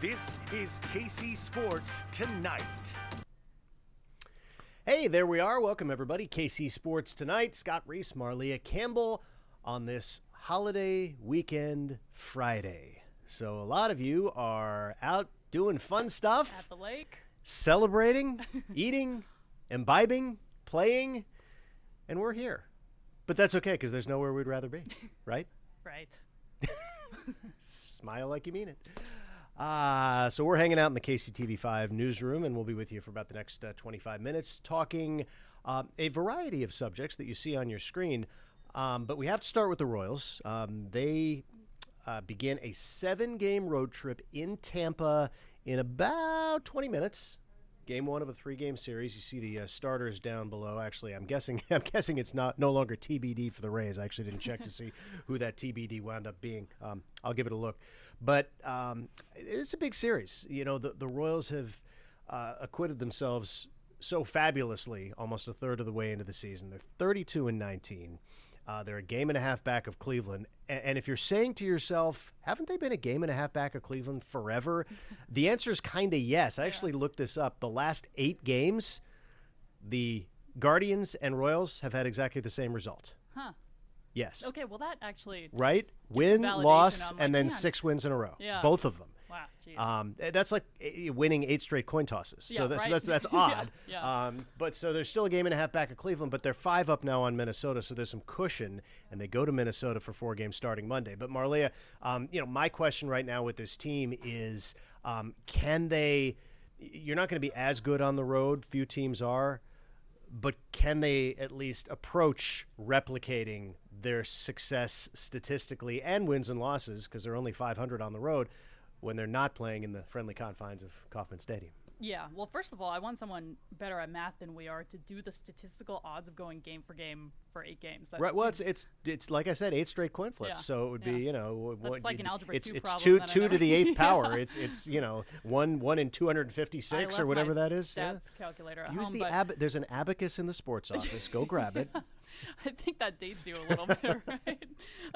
This is KC Sports Tonight. Hey, there we are. Welcome, everybody. KC Sports Tonight. Scott Reiss, Marleah Campbell on this holiday weekend Friday. So a lot of you are out doing fun stuff. At the lake. Celebrating, eating, imbibing, playing, and we're here. But that's okay because there's nowhere we'd rather be, right? Right. Smile like you mean it. So we're hanging out in the KCTV5 newsroom, and we'll be with you for about the next 25 minutes talking a variety of subjects that you see on your screen. But we have to start with the Royals. They begin a 7-game road trip in Tampa in about 20 minutes. Game 1 of a 3-game series. You see the starters down below. Actually, I'm guessing it's no longer TBD for the Rays. I actually didn't check to see who that TBD wound up being. I'll give it a look. But it's a big series. You know, the Royals have acquitted themselves so fabulously almost a third of the way into the season. They're 32-19. They're a game and a half back of Cleveland. And if you're saying to yourself, haven't they been a game and a half back of Cleveland forever? The answer is kind of yes. I actually looked this up. The last 8 games, the Guardians and Royals have had exactly the same result. Huh. Yes. Okay, well, that actually... Right? Win, loss, and then 6 wins in a row. Yeah. Both of them. Wow, jeez. That's like winning 8 straight coin tosses. Yeah, So that's odd. Yeah. But so they're still a game and a half back of Cleveland, but they're 5 up now on Minnesota, so there's some cushion, and they go to Minnesota for 4 games starting Monday. But Marleah, my question right now with this team is, can they? You're not going to be as good on the road. Few teams are. But can they at least approach replicating their success statistically and wins and losses, because they're only 500 on the road, when they're not playing in the friendly confines of Kauffman Stadium? Yeah, well, first of all, I want someone better at math than we are to do the statistical odds of going game for game for 8 games. Right. Well, it's like I said, 8 straight coin flips. Yeah. So it would be, That's like an algebra 2 it's problem. It's 2 to the 8th power. It's 1 in 256 or whatever that is. Stats calculator at Use home, there's an abacus in the sports office. Go grab it. I think that dates you a little bit, right?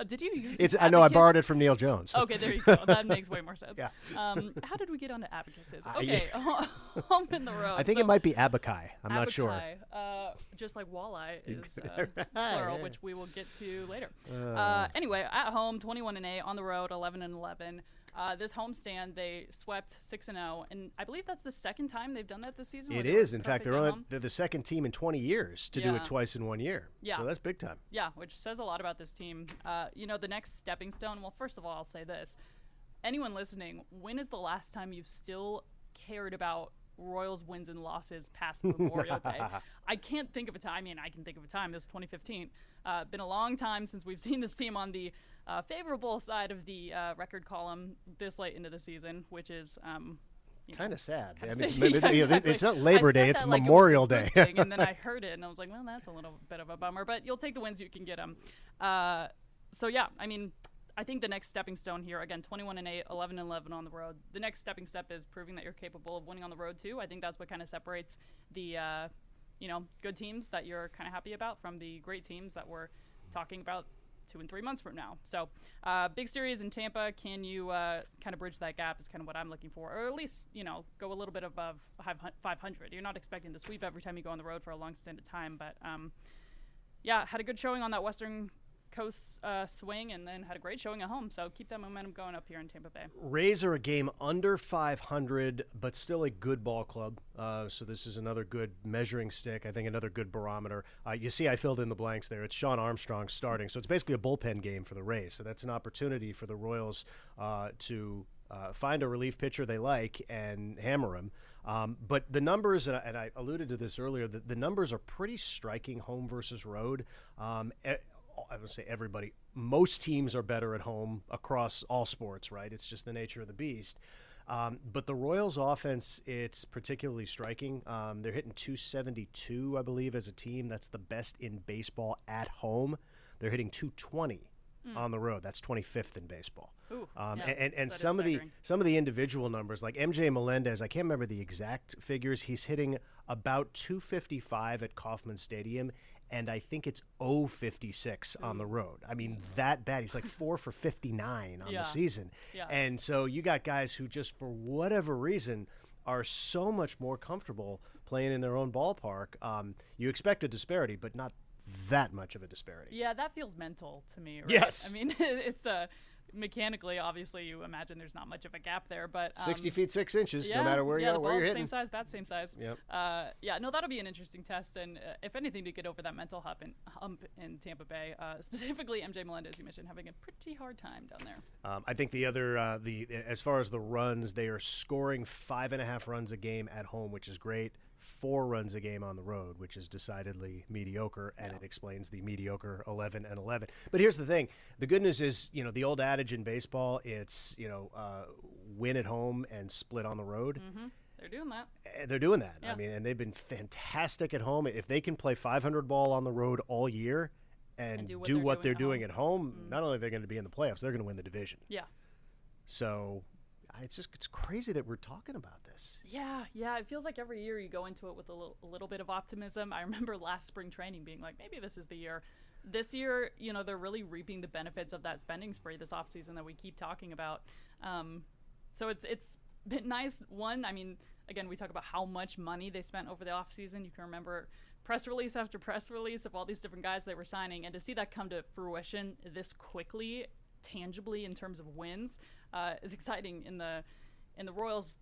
Did you use it? I abacus? know I borrowed it from Neil Jones. Okay, there you go. That makes way more sense. Yeah. How did we get onto abacuses? Okay, home in the road. I think it might be abaci. I'm not sure. Just like walleye is plural, which we will get to later. Anyway, at home, 21-8, on the road, 11-11. This homestand, they swept 6-0, and I believe that's the second time they've done that this season. It is. In fact, they're the second team in 20 years to do it twice in 1 year. Yeah. So that's big time. Yeah, which says a lot about this team. The next stepping stone, well, first of all, I'll say this. Anyone listening, when is the last time you've still cared about Royals wins and losses past Memorial Day? I can't think of a time. I mean, I can think of a time. This was 2015. Been a long time since we've seen this team on the favorable side of the record column this late into the season, which is kind of sad. Exactly. It's not Labor Day; it's like Memorial Day. Day. And then I heard it, and I was like, well, that's a little bit of a bummer. But you'll take the wins you can get them. So yeah, I mean, I think the next stepping stone here, again, 21-8, 11-11 on the road. The next stepping step is proving that you're capable of winning on the road too. I think that's what kind of separates the good teams that you're kind of happy about from the great teams that we're talking about 2 and 3 months from now. So big series in Tampa. Can you kind of bridge that gap is kind of what I'm looking for, or at least, go a little bit above 500. You're not expecting to sweep every time you go on the road for a long stint of time, but had a good showing on that Western Coast swing, and then had a great showing at home. So keep that momentum going up here in Tampa Bay. Rays are a game under 500, but still a good ball club. So this is another good measuring stick. I think another good barometer. You see, I filled in the blanks there. It's Sean Armstrong starting. So it's basically a bullpen game for the Rays. So that's an opportunity for the Royals to find a relief pitcher they like and hammer him. But the numbers, and I alluded to this earlier, the numbers are pretty striking home versus road. I would say everybody, most teams are better at home across all sports, right? It's just the nature of the beast. But the Royals offense, it's particularly striking. They're hitting 272, I believe, as a team. That's the best in baseball at home. They're hitting 220 on the road. That's 25th in baseball. Ooh, and some of the individual numbers, like MJ Melendez, I can't remember the exact figures. He's hitting about 255 at Kauffman Stadium, and I think it's 0-56 on the road. I mean, that bad. He's like 4 for 59 on the season. Yeah. And so you got guys who just for whatever reason are so much more comfortable playing in their own ballpark. You expect a disparity, but not that much of a disparity. Yeah, that feels mental to me. Right? Yes. I mean, it's mechanically, obviously, you imagine there's not much of a gap there, but 60 feet 6 inches, yeah, no matter where you the are, where ball's you're hitting. same size, bat's same size. Yep. Yeah, no, that'll be an interesting test, and if anything, to get over that mental hump in Tampa Bay, specifically MJ Melendez, you mentioned, having a pretty hard time down there. I think the other, as far as the runs, they are scoring 5.5 runs a game at home, which is great. 4 runs a game on the road, which is decidedly mediocre, and it explains the mediocre 11-11. But here's the thing: the good news is, the old adage in baseball, it's win at home and split on the road. Mm-hmm. They're doing that. They're doing that. Yeah. I mean, and they've been fantastic at home. If they can play 500 ball on the road all year and do what they're doing at home, not only are they going to be in the playoffs, they're going to win the division. Yeah. So it's crazy that we're talking about this. Yeah. It feels like every year you go into it with a little bit of optimism. I remember last spring training being like, maybe this is the year. This year, they're really reaping the benefits of that spending spree this offseason that we keep talking about. So it's been nice. One, I mean, again, we talk about how much money they spent over the offseason. You can remember press release after press release of all these different guys they were signing, and to see that come to fruition this quickly, tangibly in terms of wins, is exciting in the Royals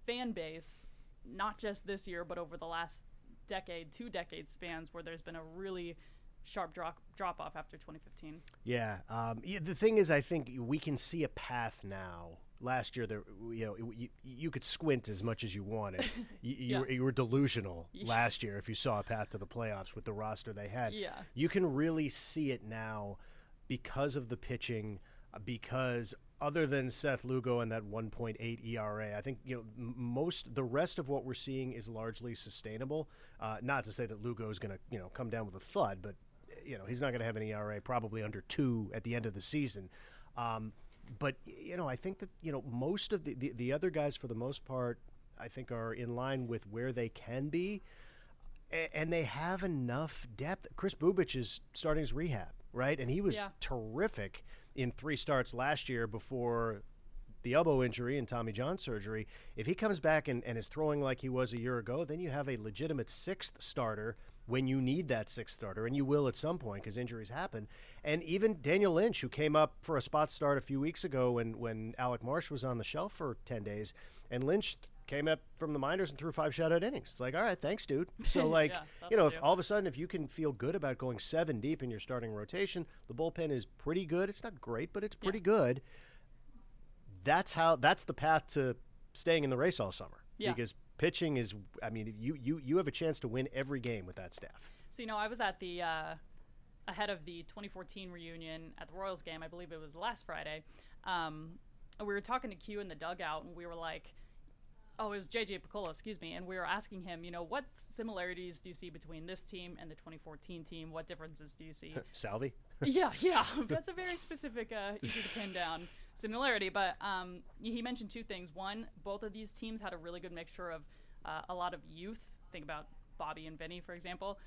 fan base, not just this year, but over the last decade, 2 decade spans, where there's been a really sharp drop off after 2015. Yeah. The thing is, I think we can see a path now. Last year, you could squint as much as you wanted. You were delusional last year if you saw a path to the playoffs with the roster they had. Yeah. You can really see it now because of the pitching, because other than Seth Lugo and that 1.8 ERA, I think the rest of what we're seeing is largely sustainable. Not to say that Lugo is going to come down with a thud, but he's not going to have an ERA probably under 2 at the end of the season. But I think that most of the other guys, for the most part, I think are in line with where they can be, and they have enough depth. Chris Bubic is starting his rehab, right? And he was terrific in 3 starts last year before the elbow injury and Tommy John surgery. If he comes back and is throwing like he was a year ago, then you have a legitimate 6th starter when you need that 6th starter, and you will at some point because injuries happen. And even Daniel Lynch, who came up for a spot start a few weeks ago when Alec Marsh was on the shelf for 10 days, and Lynch came up from the minors and threw 5 shutout innings. It's like, all right, thanks, dude. So, if all of a sudden, if you can feel good about going 7 deep in your starting rotation, the bullpen is pretty good. It's not great, but it's pretty good. That's the path to staying in the race all summer. Yeah. Because pitching is, I mean, you have a chance to win every game with that staff. So, I was at the ahead of the 2014 reunion at the Royals game. I believe it was last Friday. We were talking to Q in the dugout, and we were like, it was JJ Piccolo, excuse me, and we were asking him, what similarities do you see between this team and the 2014 team? What differences do you see? Salvi? Yeah. That's a very specific, easy to pin down similarity. But he mentioned 2 things. One, both of these teams had a really good mixture of a lot of youth. Think about Bobby and Vinny, for example,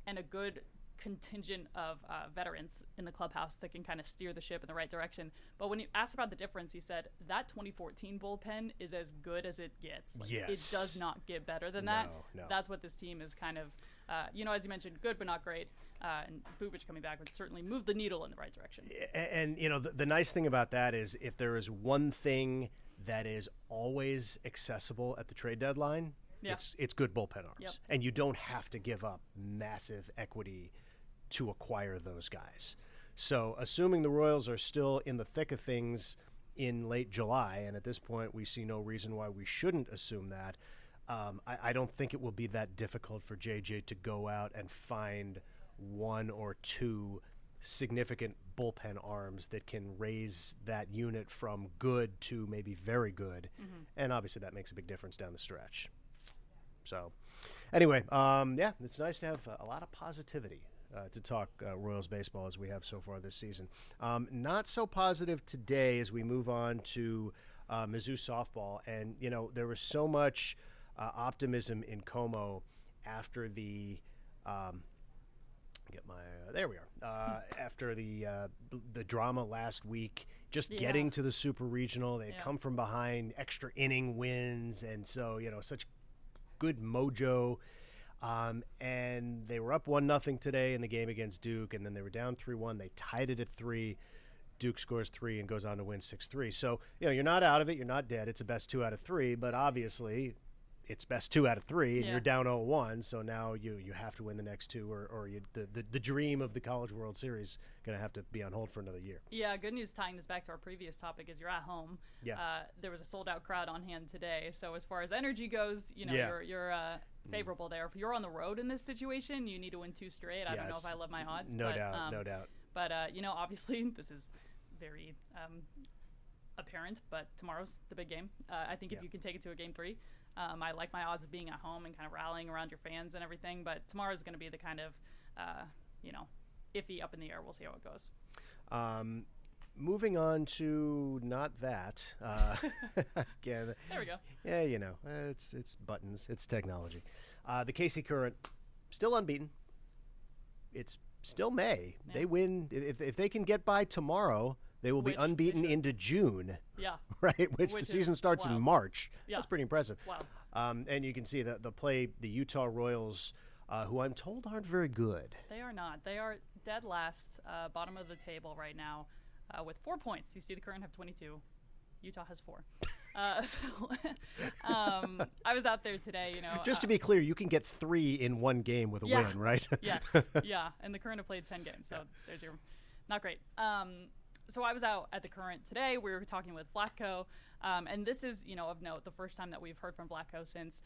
and a good contingent of veterans in the clubhouse that can kind of steer the ship in the right direction. But when you asked about the difference, he said that 2014 bullpen is as good as it gets. Yes. It does not get better than that. No. That's what this team is kind of, as you mentioned, good but not great. And Bubic coming back would certainly move the needle in the right direction. And the nice thing about that is if there is one thing that is always accessible at the trade deadline, it's good bullpen arms. Yep. And you don't have to give up massive equity to acquire those guys. So assuming the Royals are still in the thick of things in late July, and at this point we see no reason why we shouldn't assume that, I don't think it will be that difficult for JJ to go out and find 1 or 2 significant bullpen arms that can raise that unit from good to maybe very good. Mm-hmm. And obviously that makes a big difference down the stretch. So anyway, it's nice to have a lot of positivity to talk Royals baseball as we have so far this season. Not so positive today as we move on to Mizzou softball. And, there was so much optimism in Como after the get my there we are. After the drama last week, just getting to the Super Regional, they had come from behind, extra inning wins, and so such good mojo. And they were up 1-0 today in the game against Duke, and then they were down 3-1. They tied it at 3. Duke scores 3 and goes on to win 6-3. So you're not out of it, you're not dead. It's a best 2 out of 3, but obviously it's best 2 out of 3, and you're down 0-1. So now you have to win the next 2, or the dream of the College World Series going to have to be on hold for another year. Yeah, good news tying this back to our previous topic is you're at home. Yeah. There was a sold-out crowd on hand today. So as far as energy goes, you're favorable there. If you're on the road in this situation, you need to win 2 straight. I don't know if I love my odds. No doubt. But, obviously this is very apparent, but tomorrow's the big game. I think if you can take it to a game 3, I like my odds of being at home and kind of rallying around your fans and everything, but tomorrow's going to be the kind of, iffy, up in the air. We'll see how it goes. Moving on to not that. Again, there we go. Yeah, it's buttons. It's technology. The KC Current, still unbeaten. It's still May. Yeah. They win. If they can get by tomorrow, they will be unbeaten into June. Yeah. Right? Which the season starts in March. Yeah. That's pretty impressive. Wow. And you can see that the Utah Royals, who I'm told aren't very good. They are not. They are dead last, bottom of the table right now, with 4 points. You see the Current have 22. Utah has 4. I was out there today, Just to be clear, you can get 3 in one game with a win, right? Yes. Yeah. And the Current have played 10 games. So there's your not great. So I was out at the Current today. We were talking with Vlatko. And this is, of note, the first time that we've heard from Vlatko since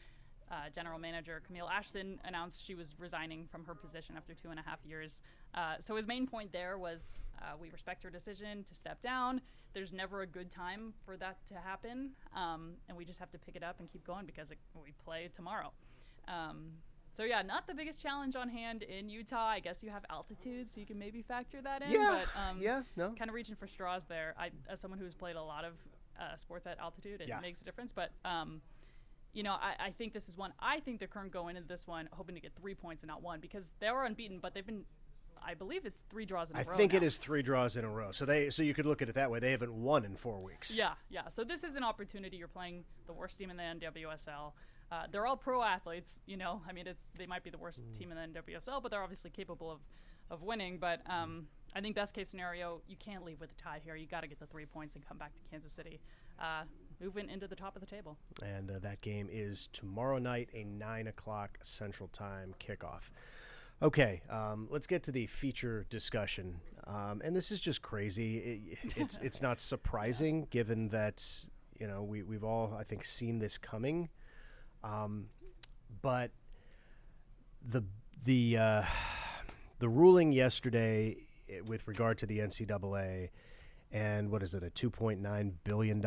General Manager Camille Ashton announced she was resigning from her position after 2.5 years. So his main point there was we respect her decision to step down. There's never a good time for that to happen, and we just have to pick it up and keep going because we play tomorrow. So, not the biggest challenge on hand in Utah. I guess you have altitude, so you can maybe factor that in. But, kind of reaching for straws there. As someone who's played a lot of sports at altitude, it makes a difference. But, I think this is one. I think the Current go into this one hoping to get 3 points and not 1 because they were unbeaten, but they've been – I believe it's 3 draws in a row. I think it is 3 draws in a row. So you could look at it that way. They haven't won in 4 weeks. Yeah. So this is an opportunity. You're playing the worst team in the NWSL. They're all pro athletes. They might be the worst team in the NWSL, but they're obviously capable of winning. But I think best case scenario, you can't leave with a tie here. You got to get the 3 points and come back to Kansas City. Moving into the top of the table. And that game is tomorrow night, a 9 o'clock Central Time kickoff. Okay, let's get to the feature discussion. And this is just crazy. It's not surprising given that, we've all, I think, seen this coming. But the ruling yesterday with regard to the NCAA and what is it, a $2.9 billion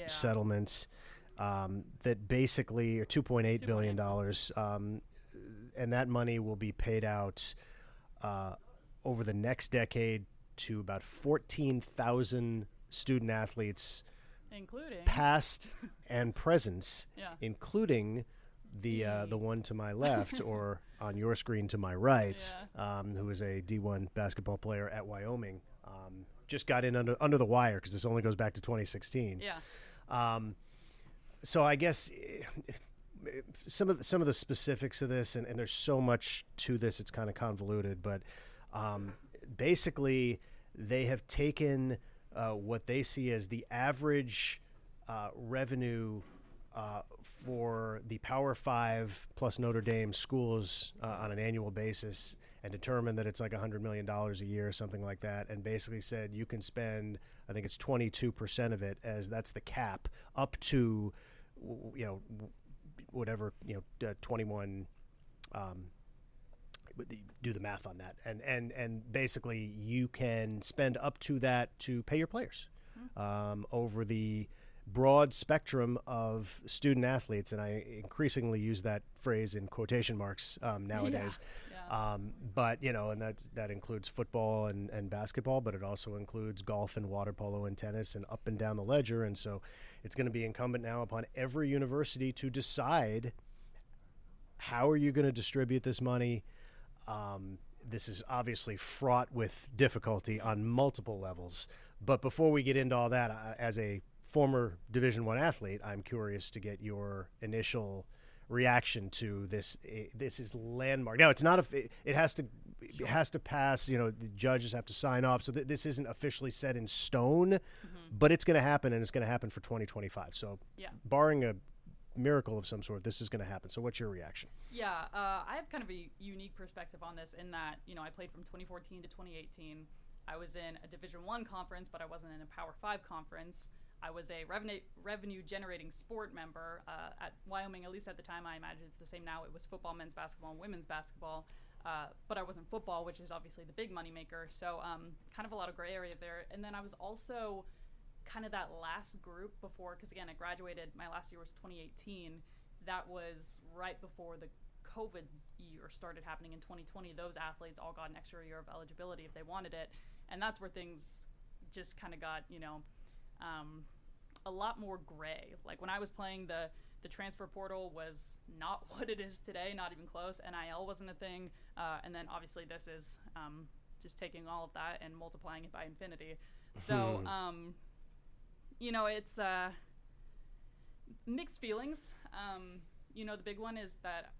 settlement that basically, or $2.8 billion, and that money will be paid out over the next decade to about 14,000 student athletes, including past and present, including the one to my left or on your screen to my right, who is a D1 basketball player at Wyoming. Just got in under the wire because this only goes back to 2016. So I guess some of the specifics of this, and there's so much to this, it's kind of convoluted, but basically they have taken what they see as the average revenue for the Power 5 plus Notre Dame schools on an annual basis and determined that it's like $100 million a year or something like that, and basically said you can spend, I think it's 22% of it, as that's the cap, up to, whatever, 21, do the math on that. And basically you can spend up to that to pay your players over the broad spectrum of student athletes. And I increasingly use that phrase in quotation marks nowadays. But, and that includes football and basketball, but it also includes golf and water polo and tennis and up and down the ledger. And so it's going to be incumbent now upon every university to decide how are you going to distribute this money. this is obviously fraught with difficulty on multiple levels. But before we get into all that, as a former Division I athlete, I'm curious to get your initial reaction to this. This is landmark. Now, it's not it has to pass. You know, the judges have to sign off. So this isn't officially set in stone, but it's going to happen, and it's going to happen for 2025. So, barring a miracle of some sort, this is going to happen. So what's your reaction? Yeah, I have kind of a unique perspective on this in that, you know, I played from 2014 to 2018. I was in a Division I conference, but I wasn't in a Power 5 conference. I was a revenue generating sport member at Wyoming, at least at the time. I imagine it's the same now. It was football, men's basketball, and women's basketball. But I wasn't football, which is obviously the big moneymaker. So kind of a lot of gray area there. And then I was also kind of that last group before, because again, I graduated, my last year was 2018. That was right before the COVID year started happening in 2020. Those athletes all got an extra year of eligibility if they wanted it. And that's where things just kind of got, you know, a lot more gray. Like when I was playing, the transfer portal was not what it is today, not even close. NIL wasn't a thing. And then obviously this is just taking all of that and multiplying it by infinity. So, you know, it's mixed feelings. You know, the big one is that,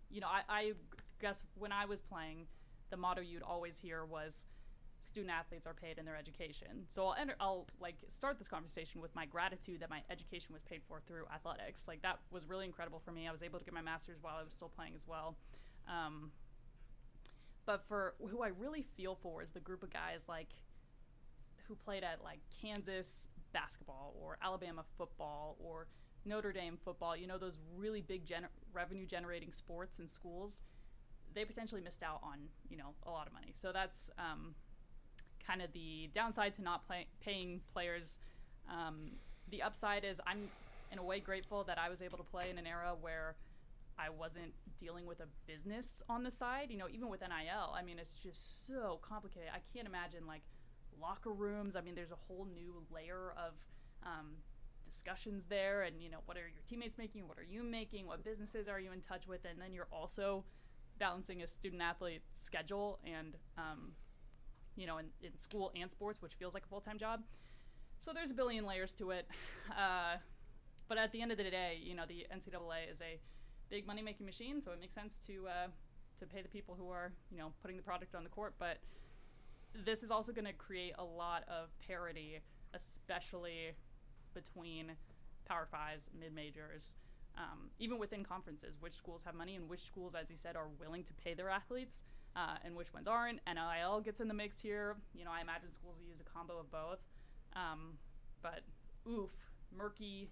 you know, I guess when I was playing, the motto you'd always hear was student athletes are paid in their education. So I'll like start this conversation with my gratitude that my education was paid for through athletics. Like that was really incredible for me. I was able to get my master's while I was still playing as well. But for who I really feel for is the group of guys like who played at like Kansas basketball or Alabama football or Notre Dame football, you know, those really big revenue generating sports and schools. They potentially missed out on, you know, a lot of money. So that's kind of the downside to not paying players. The upside is I'm in a way grateful that I was able to play in an era where I wasn't dealing with a business on the side. You know, even with NIL, I mean, it's just so complicated. I can't imagine like locker rooms. I mean, there's a whole new layer of discussions there, and you know, what are your teammates making? What are you making? What businesses are you in touch with? And then you're also balancing a student athlete schedule and you know, in school and sports, which feels like a full-time job. So there's a billion layers to it. But at the end of the day, you know, the NCAA is a big money-making machine, so it makes sense to pay the people who are, you know, putting the product on the court. But this is also going to create a lot of parity, especially between Power Fives, mid-majors, even within conferences, which schools have money and which schools, as you said, are willing to pay their athletes, and which ones aren't. NIL gets in the mix here. You know, I imagine schools will use a combo of both. But oof, murky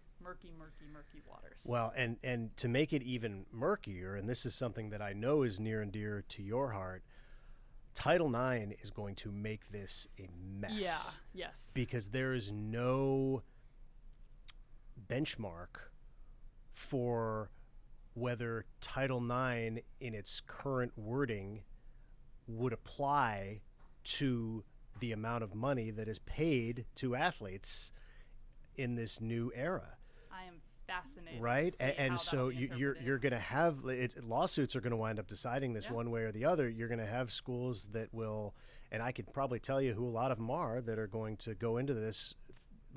waters. Well, and to make it even murkier, and this is something that I know is near and dear to your heart, Title IX is going to make this a mess. Yeah, yes. Because there is no benchmark for whether Title IX in its current wording would apply to the amount of money that is paid to athletes in this new era. I am fascinated. Right? To see And how so you're going to have lawsuits are going to wind up deciding this one way or the other. You're going to have schools that will, and I could probably tell you who a lot of them are, that are going to go into this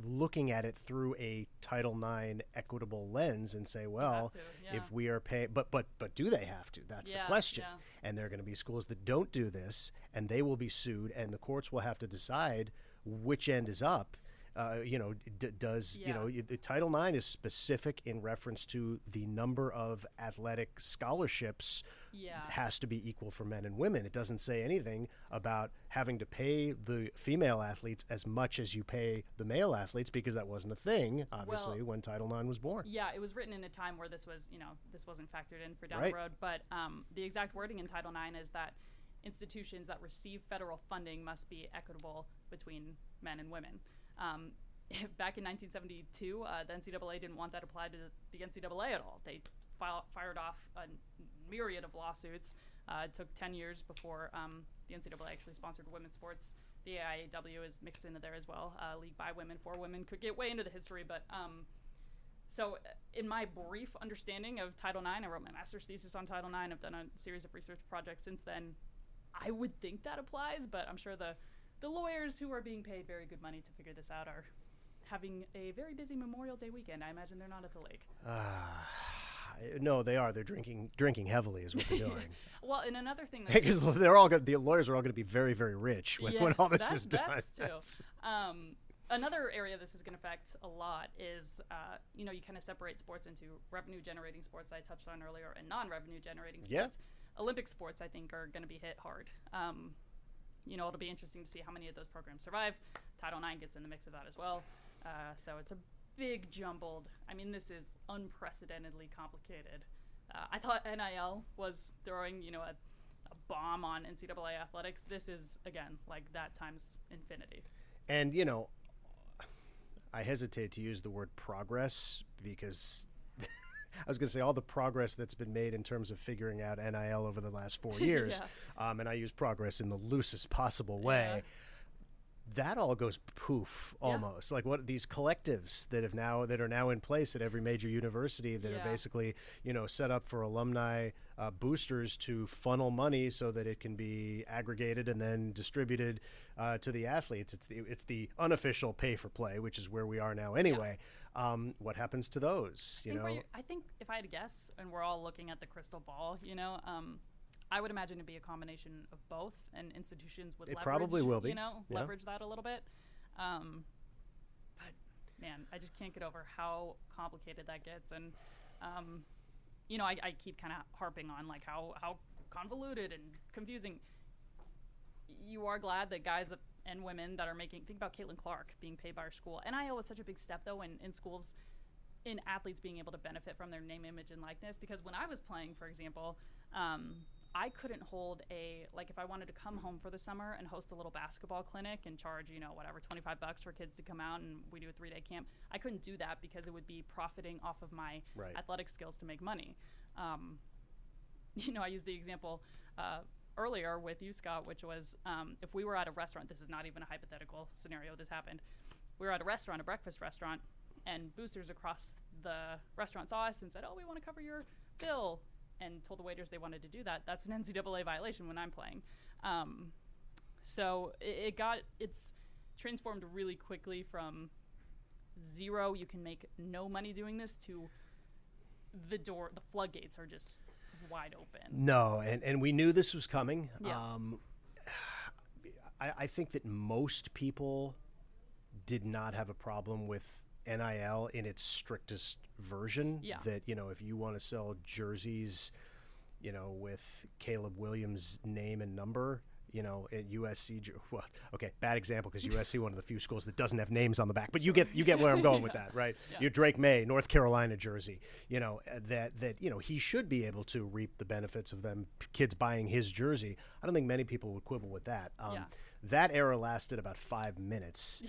looking at it through a Title IX equitable lens and say, well, if we are paying, but do they have to? That's the question. And there are going to be schools that don't do this, and they will be sued, and the courts will have to decide which end is up. You know, you know, the Title IX is specific in reference to the number of athletic scholarships has to be equal for men and women. It doesn't say anything about having to pay the female athletes as much as you pay the male athletes, because that wasn't a thing, obviously, when Title IX was born. Yeah, it was written in a time where this was, you know, this wasn't factored in for down the road. But the exact wording in Title IX is that institutions that receive federal funding must be equitable between men and women. Back in 1972, the NCAA didn't want that applied to the NCAA at all. They fired off a myriad of lawsuits. It took 10 years before the NCAA actually sponsored women's sports. The AIAW is mixed into there as well. League by women, for women. Could get way into the history, but So in my brief understanding of Title IX, I wrote my master's thesis on Title IX. I've done a series of research projects since then. I would think that applies, but I'm sure the lawyers who are being paid very good money to figure this out are having a very busy Memorial Day weekend. I imagine they're not at the lake. No, they are. They're drinking heavily is what they're doing. Well, and another thing because the lawyers are all going to be very, very rich when all this is done. That's too. Another area this is going to affect a lot is, you kind of separate sports into revenue-generating sports I touched on earlier and non-revenue-generating sports. Yeah. Olympic sports, I think, are going to be hit hard. It'll be interesting to see how many of those programs survive. Title IX gets in the mix of that as well. So it's a big jumbled. I mean, this is unprecedentedly complicated. I thought NIL was throwing, a bomb on NCAA athletics. This is, again, like that times infinity. And, I hesitate to use the word progress because I was going to say all the progress that's been made in terms of figuring out NIL over the last 4 years, and I use progress in the loosest possible way. Yeah. That all goes poof almost. Like what these collectives that are now in place at every major university that are basically set up for alumni boosters to funnel money so that it can be aggregated and then distributed to the athletes. It's the unofficial pay for play, which is where we are now anyway. What happens to those? I think if I had to guess, and we're all looking at the crystal ball, I would imagine it'd be a combination of both, and institutions would leverage that a little bit. But man, I just can't get over how complicated that gets, and I keep kind of harping on like how convoluted and confusing. You are glad that guys and women that are think about Caitlin Clark being paid by her school. NIL was such a big step though in schools, in athletes being able to benefit from their name, image, and likeness. Because when I was playing, for example, I couldn't hold if I wanted to come home for the summer and host a little basketball clinic and charge, $25 for kids to come out and we do a 3-day camp. I couldn't do that because it would be profiting off of my athletic skills to make money. I used the example earlier with you, Scott, which was if we were at a restaurant, this is not even a hypothetical scenario, this happened. We were at a breakfast restaurant, and boosters across the restaurant saw us and said, we want to cover your bill, and told the waiters they wanted to do that. That's an NCAA violation when I'm playing. So it's transformed really quickly from zero, you can make no money doing this, to the floodgates are just wide open. No, and we knew this was coming. Yeah. I think that most people did not have a problem with NIL in its strictest version. Yeah. That, if you want to sell jerseys, with Caleb Williams' name and number, at USC, well, okay, bad example because USC one of the few schools that doesn't have names on the back, but you get where I'm going with that, right? Yeah. Your Drake May, North Carolina jersey, that he should be able to reap the benefits of them kids buying his jersey. I don't think many people would quibble with that. That era lasted about 5 minutes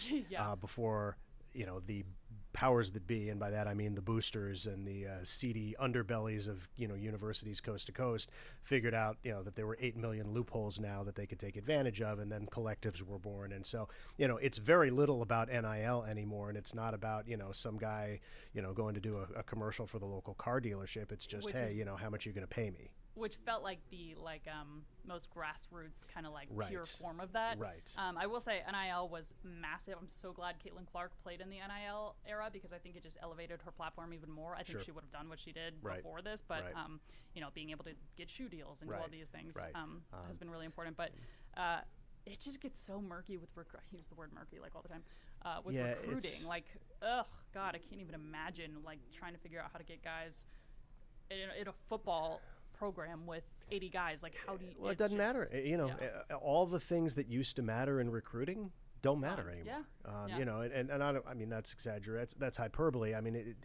before the powers that be, and by that I mean the boosters and the seedy underbellies of universities coast to coast, figured out that there were 8 million loopholes now that they could take advantage of, and then collectives were born. And so it's very little about NIL anymore, and it's not about some guy going to do a commercial for the local car dealership. It's just how much are you going to pay me? Which felt like the most grassroots kind of pure form of that. Right. I will say NIL was massive. I'm so glad Caitlin Clark played in the NIL era because I think it just elevated her platform even more. I think she would have done what she did before this, but being able to get shoe deals and do all these things has been really important. But it just gets so murky with I use the word murky all the time with recruiting. God, I can't even imagine trying to figure out how to get guys in a football program with 80 guys. How do you? Well, it doesn't matter. All the things that used to matter in recruiting don't matter anymore. And I mean that's exaggerated. That's hyperbole. I mean,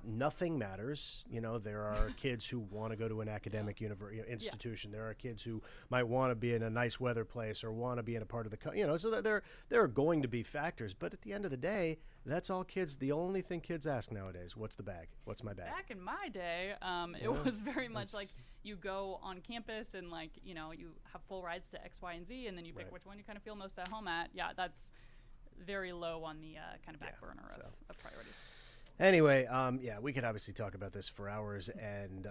nothing matters. There are kids who want to go to an academic institution. There are kids who might want to be in a nice weather place or want to be in a part of the so that there are going to be factors. But at the end of the day, that's all kids. The only thing kids ask nowadays: what's the bag? What's my bag? Back in my day, it was very much like you go on campus and you have full rides to X, Y, and Z, and then you pick which one you kind of feel most at home at. Yeah, that's very low on the kind of back burner of priorities. Anyway, yeah, we could obviously talk about this for hours, and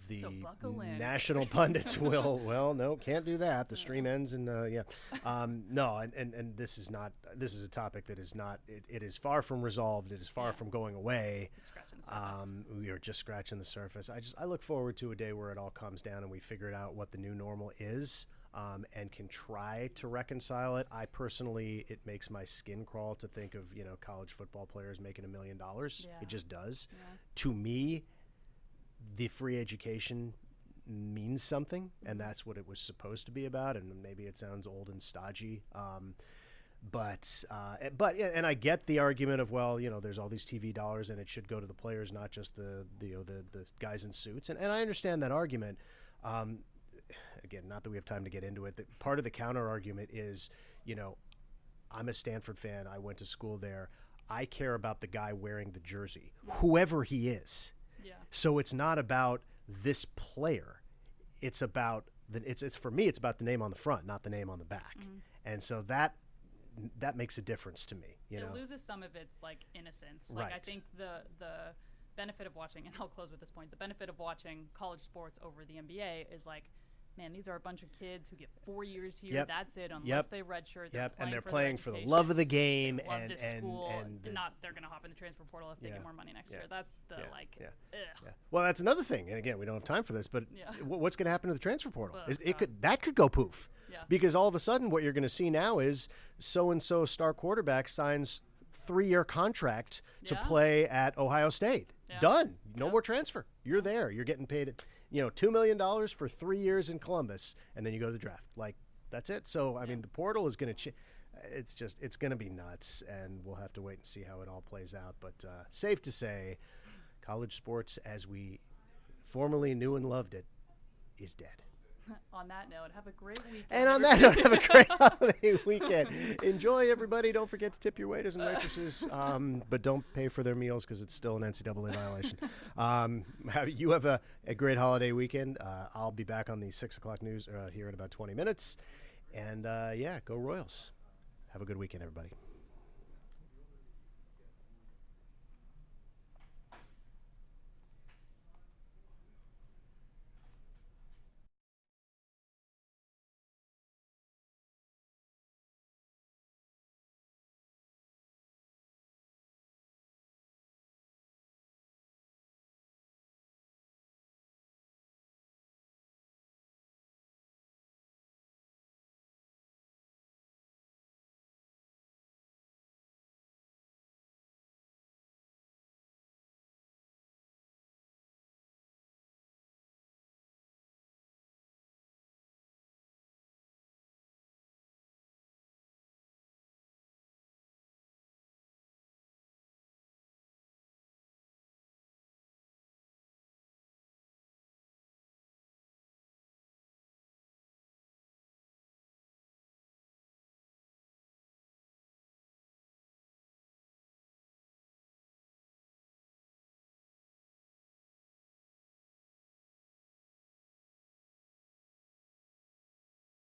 the So buckle in. national pundits will. Well, no, can't do that. The stream ends, and yeah, no, and this is not. This is a topic that is not. It is far from resolved. It is far from going away. Just scratching the surface. We are just scratching the surface. I look forward to a day where it all calms down and we figure out what the new normal is. And can try to reconcile it. I personally, it makes my skin crawl to think of, college football players making $1 million. Yeah. It just does. Yeah. To me, the free education means something, and that's what it was supposed to be about. And maybe it sounds old and stodgy. But and I get the argument of, well, there's all these TV dollars and it should go to the players, not just the guys in suits. And I understand that argument. Again, not that we have time to get into it. Part of the counter argument is, I'm a Stanford fan. I went to school there. I care about the guy wearing the jersey, whoever he is. Yeah. So it's not about this player. It's about it's for me. It's about the name on the front, not the name on the back. Mm-hmm. And so that makes a difference to me. It loses some of its innocence. Right. I think the benefit of watching, and I'll close with this point. The benefit of watching college sports over the NBA is man, these are a bunch of kids who get 4 years here. Yep. That's it, unless Yep. they redshirt. Yep, and they're for playing their for the education. love of the game, They love and this school, and the, not they're going to hop in the transfer portal if they get more money next year. That's the Yeah. ugh. Well, that's another thing, and again, we don't have time for this, but Yeah. what's going to happen to the transfer portal? Oh, That could go poof, Yeah. because all of a sudden, what you're going to see now is so and so star quarterback signs 3-year contract to Yeah. play at Ohio State. Yeah. Done. No more transfer. You're there. You're getting paid $2 million for 3 years in Columbus, and then you go to the draft. That's it. So I mean, the portal is going to it's going to be nuts, and we'll have to wait and see how it all plays out. But safe to say, college sports as we formerly knew and loved it is dead. On that note, have a great weekend. And on that note, have a great holiday weekend. Enjoy, everybody. Don't forget to tip your waiters and waitresses, but don't pay for their meals because it's still an NCAA violation. You have a great holiday weekend. I'll be back on the 6 o'clock news here in about 20 minutes. And, go Royals. Have a good weekend, everybody.